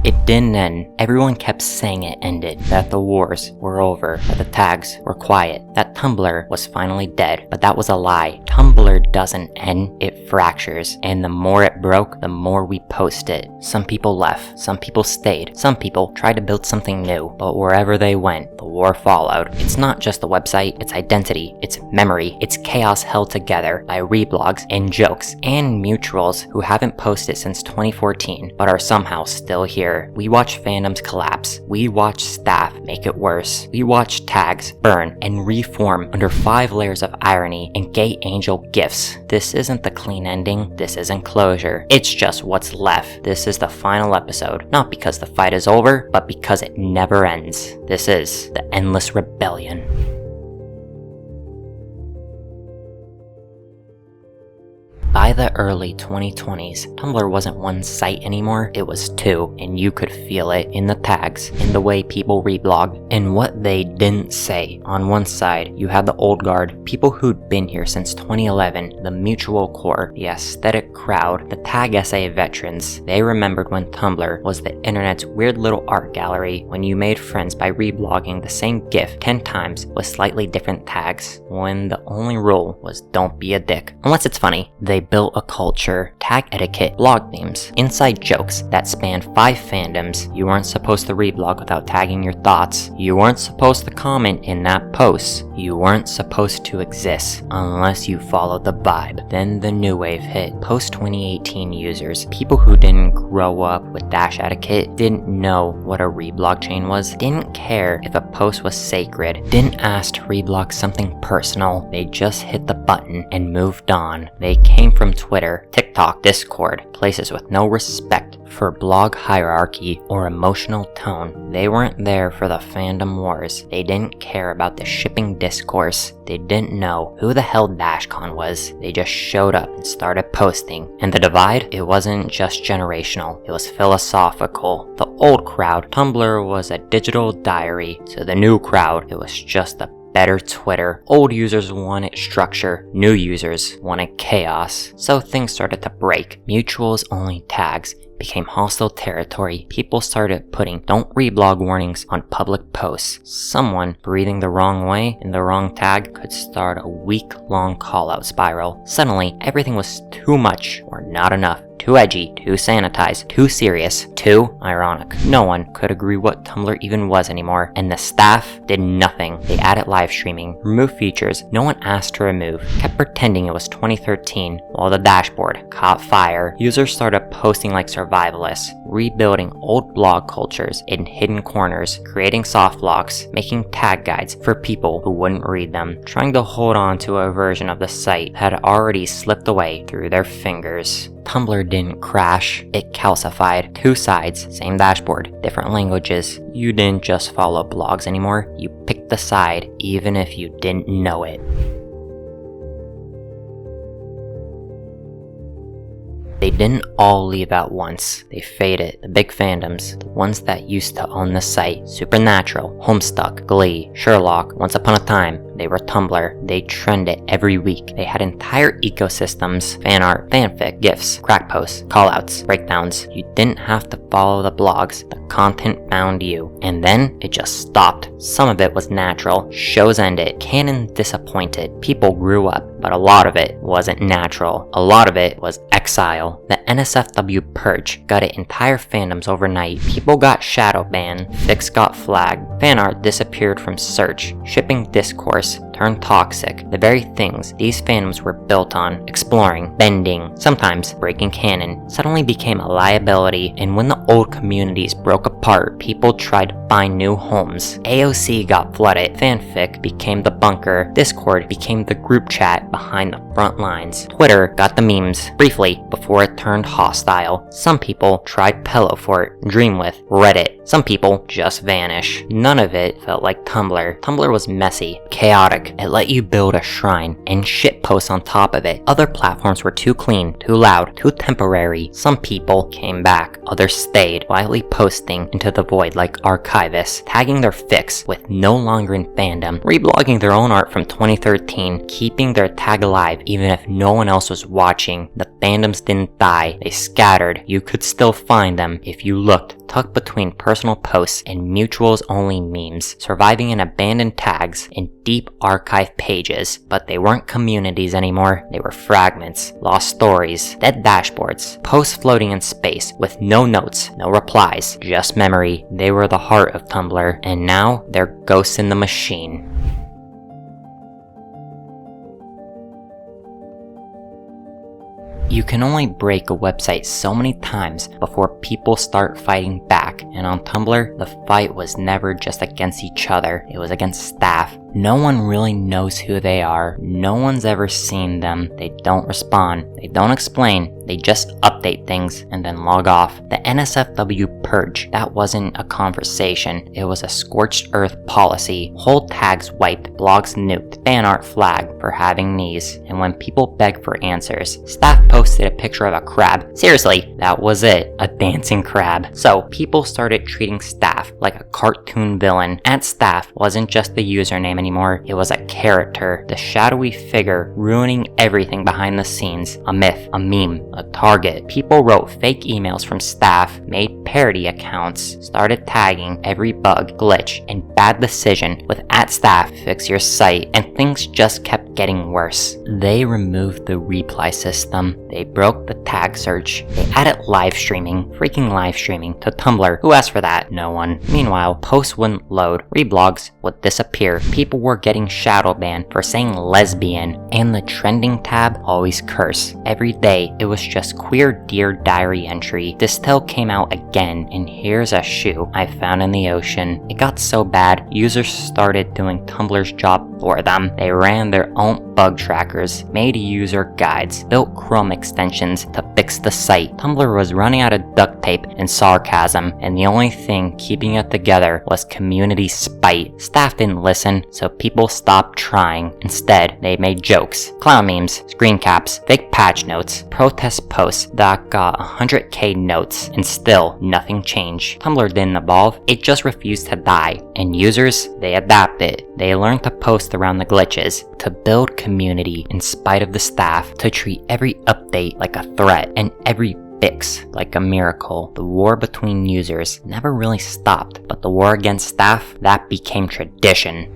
It didn't end. Everyone kept saying it ended, that the wars were over, that the tags were quiet, that Tumblr was finally dead. But that was a lie. Tumblr doesn't end, it fractures. And the more it broke, the more we post it. Some people left, some people stayed, some people tried to build something new. But wherever they went, the war followed. It's not just the website, it's identity, it's memory, it's chaos held together by reblogs and jokes and mutuals who haven't posted since 2014, but are somehow still here. We watch fandoms collapse. We watch staff make it worse. We watch tags burn and reform under 5 layers of irony and gay angel gifts. This isn't the clean ending. This isn't closure. It's just what's left. This is the final episode, not because the fight is over, but because it never ends. This is the endless rebellion. By the early 2020s, Tumblr wasn't one site anymore, it was 2, and you could feel it in the tags, in the way people reblogged, and what they didn't say. On one side, you had the old guard, people who'd been here since 2011, the mutual core, the aesthetic crowd, the tag essay veterans. They remembered when Tumblr was the internet's weird little art gallery, when you made friends by reblogging the same GIF 10 times with slightly different tags, when the only rule was don't be a dick. Unless it's funny. They built a culture, tag etiquette, blog themes, inside jokes that spanned 5 fandoms. You weren't supposed to reblog without tagging your thoughts. You weren't supposed to comment in that post. You weren't supposed to exist unless you followed the vibe. Then the new wave hit. Post-2018 users, people who didn't grow up with dash etiquette, didn't know what a reblog chain was, didn't care if a post was sacred, didn't ask to reblog something personal. They just hit the button and moved on. They came from Twitter, TikTok, Discord, places with no respect for blog hierarchy or emotional tone. They weren't there for the fandom wars. They didn't care about the shipping discourse. They didn't know who the hell DashCon was. They just showed up and started posting. And the divide? It wasn't just generational. It was philosophical. The old crowd, Tumblr was a digital diary. To the new crowd, it was just a better Twitter. Old users wanted structure, new users wanted chaos. So things started to break. Mutuals only tags became hostile territory. People started putting don't reblog warnings on public posts. Someone breathing the wrong way in the wrong tag could start a week-long call-out spiral. Suddenly, everything was too much or not enough. Too edgy, too sanitized, too serious, too ironic. No one could agree what Tumblr even was anymore, and the staff did nothing. They added live streaming, removed features no one asked to remove, kept pretending it was 2013 while the dashboard caught fire. Users started posting like survivalists, rebuilding old blog cultures in hidden corners, creating soft locks, making tag guides for people who wouldn't read them, trying to hold on to a version of the site that had already slipped away through their fingers. Tumblr didn't crash, it calcified. 2 sides, same dashboard, different languages. You didn't just follow blogs anymore, you picked a side even if you didn't know it. They didn't all leave at once. They faded. The big fandoms, the ones that used to own the site, Supernatural, Homestuck, Glee, Sherlock, Once Upon a Time, they were Tumblr. They trended every week. They had entire ecosystems, fan art, fanfic, GIFs, crack posts, callouts, breakdowns. You didn't have to follow the blogs. The content found you. And then it just stopped. Some of it was natural. Shows ended. Canon disappointed. People grew up. But a lot of it wasn't natural. A lot of it was exile. The NSFW purge gutted entire fandoms overnight. People got shadow banned. Fics got flagged. Fan art disappeared from search. Shipping discourse turned toxic. The very things these fandoms were built on, exploring, bending, sometimes breaking canon, suddenly became a liability. And when the old communities broke apart, people tried to find new homes. AOC got flooded. Fanfic became the bunker. Discord became the group chat behind the front lines. Twitter got the memes, briefly, before it turned hostile. Some people tried Pillow Fort, Dream With, Reddit. Some people just vanish. None of it felt like Tumblr. Tumblr was messy, chaotic. It let you build a shrine and shit posts on top of it. Other platforms were too clean, too loud, too temporary. Some people came back, others stayed, quietly posting into the void like archivists, tagging their fics with no longer in fandom, reblogging their own art from 2013, keeping their tag alive even if no one else was watching. The fandoms didn't die, they scattered. You could still find them if you looked, tucked between personal posts and mutuals only memes, surviving in abandoned tags in deep archive pages. But they weren't communities anymore, they were fragments, lost stories, dead dashboards, posts floating in space with no notes, no replies, just memory. They were the heart of Tumblr, and now they're ghosts in the machine. You can only break a website so many times before people start fighting back, and on Tumblr, the fight was never just against each other, it was against staff. No one really knows who they are, no one's ever seen them, they don't respond, they don't explain, they just update things and then log off. The NSFW purge, that wasn't a conversation, it was a scorched earth policy. Whole tags wiped, blogs nuked, fan art flagged for having knees, and when people begged for answers, staff posted a picture of a crab. Seriously, that was it, a dancing crab. So people started treating staff like a cartoon villain. @staff wasn't just the username anymore, it was a character, the shadowy figure ruining everything behind the scenes, a myth, a meme, a target. People wrote fake emails from staff, made parody accounts, started tagging every bug, glitch, and bad decision with @staff fix your site, and things just kept getting worse. They removed the reply system, they broke the tag search, they added live streaming, freaking live streaming, to Tumblr. Who asked for that? No one. Meanwhile, posts wouldn't load, reblogs would disappear, people were getting shadow banned for saying lesbian, and the trending tab always cursed. Every day, it was just queer dear diary entry. This tale came out again, and here's a shoe I found in the ocean. It got so bad, users started doing Tumblr's job for them. They ran their own bug trackers, made user guides, built Chrome extensions to fix the site. Tumblr was running out of duct tape and sarcasm, and the only thing keeping it together was community spite. Staff didn't listen, so people stopped trying. Instead, they made jokes, clown memes, screen caps, fake patch notes, protest posts that got 100k notes, and still nothing changed. Tumblr didn't evolve, it just refused to die. And users, they adapted. They learned to post around the glitches, to build community in spite of the staff, to treat every update like a threat, and every fix like a miracle. The war between users never really stopped, but the war against staff, that became tradition.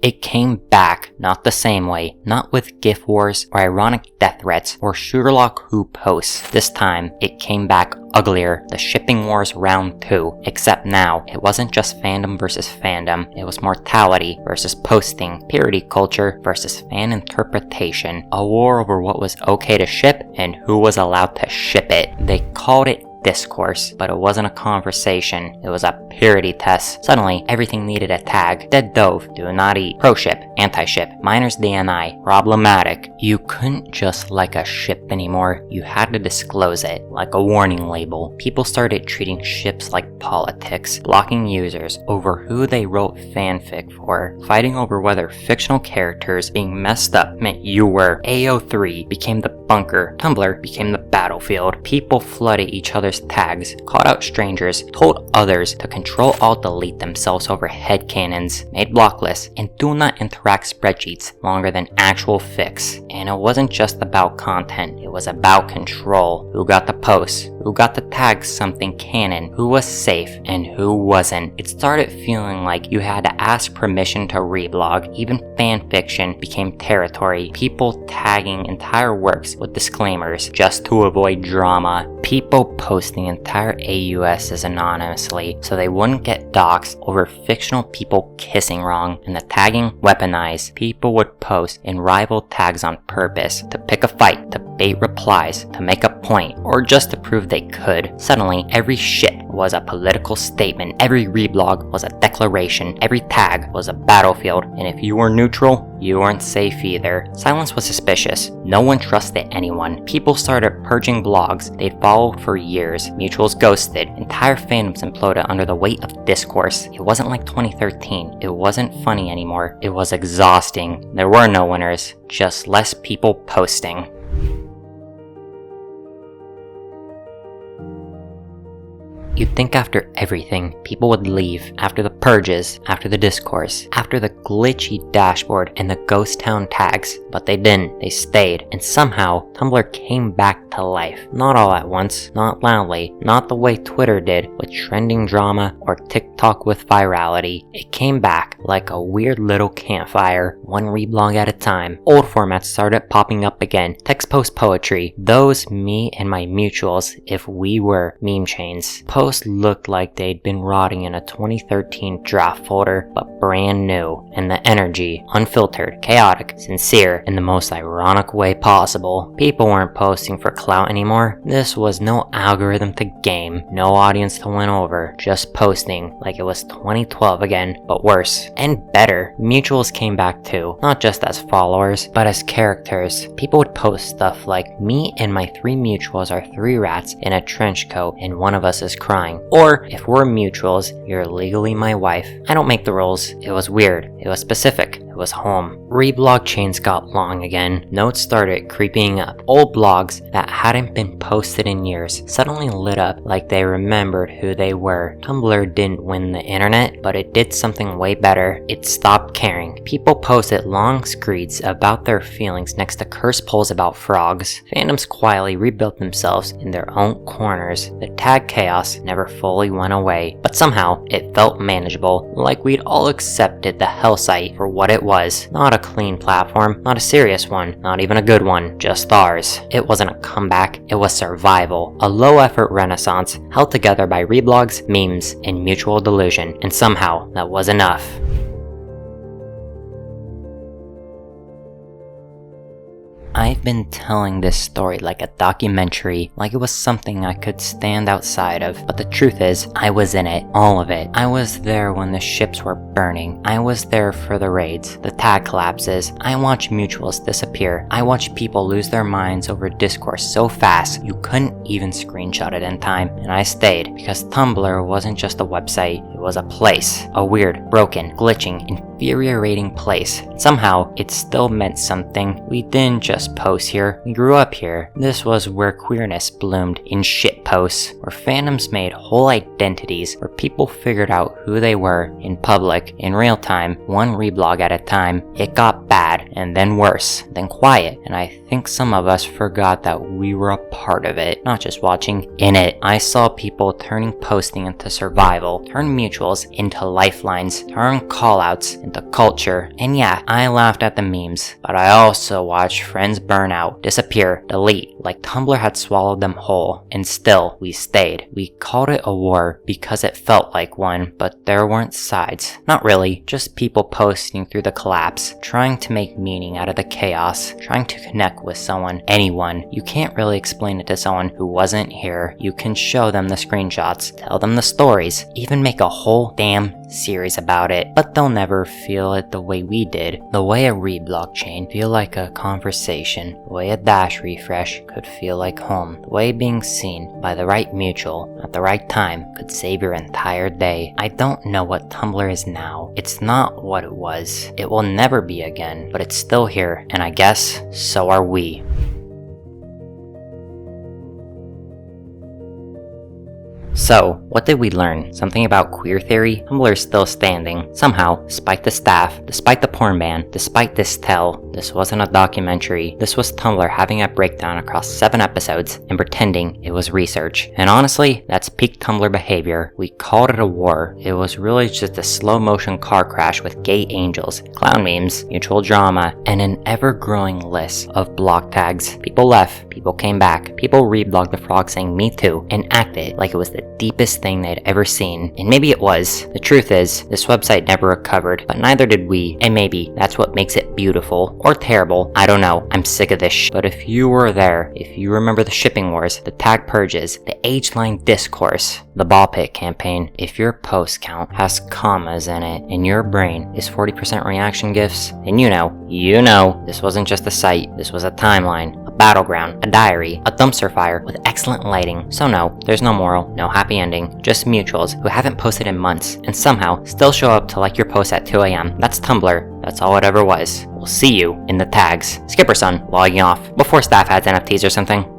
It came back, not the same way, not with GIF wars or ironic death threats or Shooterlock Who posts. This time, it came back uglier, the shipping wars round 2. Except now, it wasn't just fandom versus fandom, it was mortality versus posting, parody culture versus fan interpretation, a war over what was okay to ship and who was allowed to ship it. They called it discourse, but it wasn't a conversation, it was a purity test. Suddenly, everything needed a tag. Dead dove, do not eat, pro ship, anti-ship, minors DNI, problematic. You couldn't just like a ship anymore, you had to disclose it, like a warning label. People started treating ships like politics, blocking users over who they wrote fanfic for, fighting over whether fictional characters being messed up meant you were. AO3 became the bunker, Tumblr became the battlefield. People flooded each other's tags, called out strangers, told others to Control-Alt-Delete themselves over headcanons, made block lists, and do not interact spreadsheets longer than actual fics. And it wasn't just about content, it was about control. Who got the posts? Who got to tag something canon? Who was safe and who wasn't? It started feeling like you had to ask permission to reblog. Even fanfiction became territory. People tagging entire works with disclaimers just to avoid drama. People posting entire AUSs anonymously so they wouldn't get doxxed over fictional people kissing wrong, and the tagging weaponized. People would post in rival tags on purpose, to pick a fight, to bait replies, to make a point, or just to prove they they could. Suddenly, every shit was a political statement, every reblog was a declaration, every tag was a battlefield, and if you were neutral, you weren't safe either. Silence was suspicious. No one trusted anyone. People started purging blogs they'd followed for years. Mutuals ghosted. Entire fandoms imploded under the weight of discourse. It wasn't like 2013. It wasn't funny anymore. It was exhausting. There were no winners, just less people posting. You'd think after everything, people would leave, after the purges, after the discourse, after the glitchy dashboard and the ghost town tags, but they didn't. They stayed, and somehow, Tumblr came back to life. Not all at once, not loudly, not the way Twitter did with trending drama or TikTok with virality. It came back like a weird little campfire, one reblog at a time. Old formats started popping up again. Text post poetry, those me and my mutuals if we were meme chains. Posts looked like they'd been rotting in a 2013 draft folder, but brand new, and the energy, unfiltered, chaotic, sincere, in the most ironic way possible. People weren't posting for clout anymore. This was no algorithm to game, no audience to win over, just posting like it was 2012 again, but worse, and better. Mutuals came back too, not just as followers, but as characters. People would post stuff like, me and my 3 mutuals are 3 rats in a trench coat and one of us is crying. Or, if we're mutuals, you're legally my wife. I don't make the rules. It was weird. It was specific. It was home. Reblog chains got long again. Notes started creeping up. Old blogs that hadn't been posted in years suddenly lit up like they remembered who they were. Tumblr didn't win the internet, but it did something way better. It stopped caring. People posted long screeds about their feelings next to curse polls about frogs. Fandoms quietly rebuilt themselves in their own corners. The tag chaos never fully went away, but somehow it felt manageable, like we'd all accepted the hell site for what it was. Not a clean platform, not a serious one, not even a good one, just ours. It wasn't a comeback, it was survival. A low-effort renaissance held together by reblogs, memes, and mutual delusion, and somehow that was enough. I've been telling this story like a documentary, like it was something I could stand outside of, but the truth is, I was in it, all of it. I was there when the ships were burning. I was there for the raids, the tag collapses. I watched mutuals disappear. I watched people lose their minds over discourse so fast, you couldn't even screenshot it in time. And I stayed, because Tumblr wasn't just a website, it was a place. A weird, broken, glitching, infuriating place. Somehow, it still meant something. We didn't just post here, we grew up here. This was where queerness bloomed in shit posts, where fandoms made whole identities, where people figured out who they were in public, in real time, one reblog at a time. It got bad, and then worse, then quiet, and I think some of us forgot that we were a part of it, not just watching. In it, I saw people turning posting into survival, turn mutuals into lifelines, turn callouts into culture, and yeah, I laughed at the memes, but I also watched friends burn out, disappear, delete, like Tumblr had swallowed them whole, and still, we stayed. We called it a war because it felt like one, but there weren't sides. Not really, just people posting through the collapse, trying to make meaning out of the chaos, trying to connect with someone, anyone. You can't really explain it to someone who wasn't here. You can show them the screenshots, tell them the stories, even make a whole damn series about it, but they'll never feel it the way we did. The way a reblog chain feel like a conversation, the way a dash refresh could feel like home, the way being seen by the right mutual at the right time could save your entire day. I don't know what Tumblr is now. It's not what it was. It will never be again, but it's still here, and I guess so are we. So, what did we learn? Something about queer theory? Tumblr is still standing. Somehow, despite the staff, despite the porn ban, despite this tell, this wasn't a documentary. This was Tumblr having a breakdown across 7 episodes and pretending it was research. And honestly, that's peak Tumblr behavior. We called it a war. It was really just a slow motion car crash with gay angels, clown memes, mutual drama, and an ever-growing list of block tags. People left, people came back, people reblogged the frog saying me too, and acted like it was the deepest thing they'd ever seen. And maybe it was. The truth is, this website never recovered, but neither did we. And maybe that's what makes it beautiful. Or terrible. I don't know. I'm sick of this shit. But if you were there, if you remember the shipping wars, the tag purges, the age-line discourse, the ball pit campaign, if your post count has commas in it and your brain is 40% reaction gifs, then you know, this wasn't just a site, this was a timeline, a battleground, a diary, a dumpster fire with excellent lighting. So no, there's no moral, no happy ending, just mutuals who haven't posted in months and somehow still show up to like your post at 2 a.m. That's Tumblr, that's all it ever was. We'll see you in the tags. Skipperson logging off before staff adds NFTs or something.